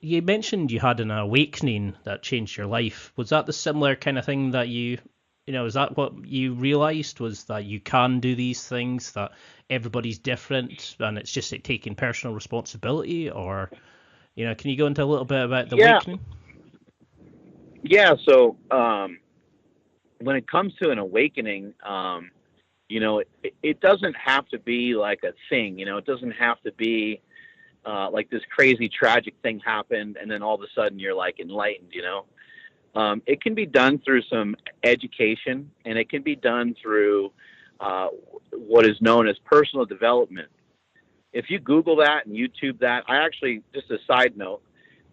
You mentioned you had an awakening that changed your life. Was that the similar kind of thing that is that what you realized, was that you can do these things, that everybody's different and it's just like taking personal responsibility? Or, can you go into a little bit about the Yeah, awakening? yeah. So when it comes to an awakening, it doesn't have to be like a thing. It doesn't have to be like this crazy tragic thing happened and then all of a sudden you're like enlightened. It can be done through some education, and it can be done through uh, what is known as personal development. If you Google that and YouTube that, I actually, just a side note,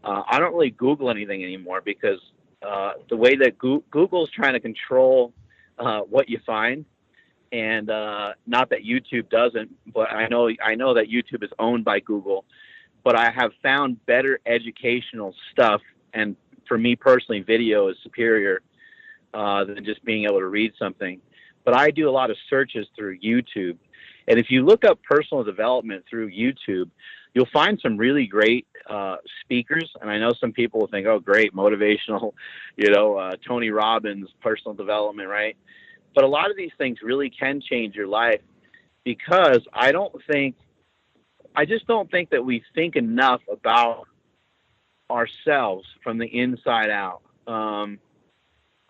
I don't really Google anything anymore because the way that Google is trying to control what you find, and not that YouTube doesn't, but I know that YouTube is owned by Google. But I have found better educational stuff, and for me personally, video is superior than just being able to read something. But I do a lot of searches through YouTube. And if you look up personal development through YouTube, you'll find some really great speakers. And I know some people will think, oh, great, motivational, Tony Robbins, personal development, right? But a lot of these things really can change your life because I just don't think that we think enough about ourselves from the inside out.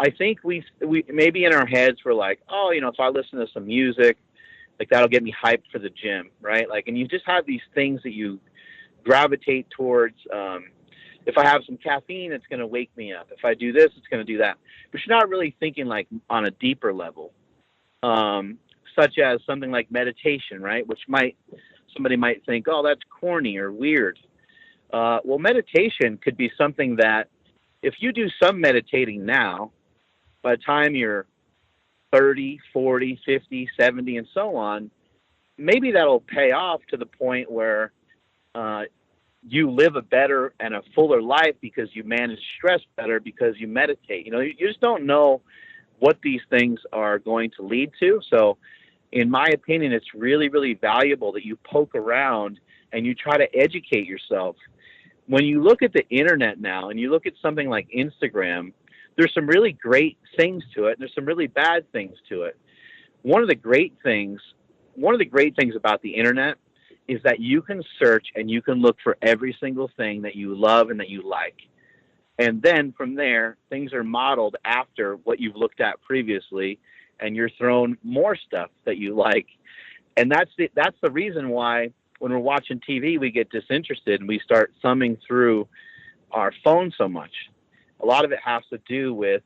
I think we maybe in our heads we're like, oh, if I listen to some music, like that'll get me hyped for the gym, right? Like, and you just have these things that you gravitate towards. If I have some caffeine, it's going to wake me up. If I do this, it's going to do that. But you're not really thinking like on a deeper level, um, such as something like meditation, right? Which somebody might think, oh, that's corny or weird. Well, meditation could be something that if you do some meditating now, by the time you're 30, 40, 50, 70, and so on, maybe that'll pay off to the point where uh, you live a better and a fuller life because you manage stress better because you meditate. You just don't know what these things are going to lead to. So, in my opinion, it's really, really valuable that you poke around and you try to educate yourself. When you look at the internet now and you look at something like Instagram, there's some really great things to it and there's some really bad things to it. One of the great things, one of the great things about the internet is that you can search and you can look for every single thing that you love and that you like. And then from there, things are modeled after what you've looked at previously, and you're thrown more stuff that you like. And that's the reason why when we're watching TV, we get disinterested and we start thumbing through our phone so much. A lot of it has to do with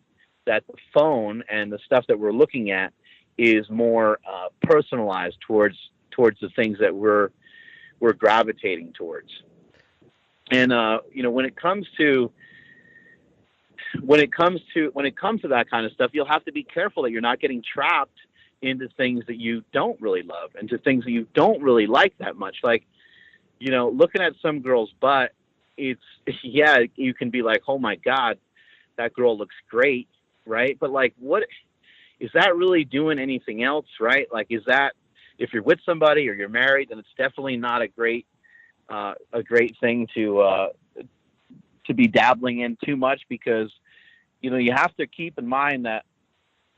that the phone and the stuff that we're looking at is more personalized towards the things that we're gravitating towards. And when it comes to that kind of stuff, you'll have to be careful that you're not getting trapped into things that you don't really love, into things that you don't really like that much. Like, looking at some girl's butt, it's yeah, you can be like, oh my god, that girl looks great, right? But like, what is that really doing anything else, right? Like, is that, if you're with somebody or you're married, then it's definitely not a great thing to be dabbling in too much because you have to keep in mind that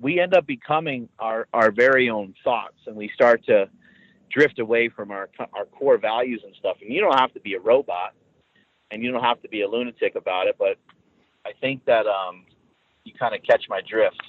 we end up becoming our very own thoughts, and we start to drift away from our core values and stuff. And you don't have to be a robot, and you don't have to be a lunatic about it, but I think that you kind of catch my drift.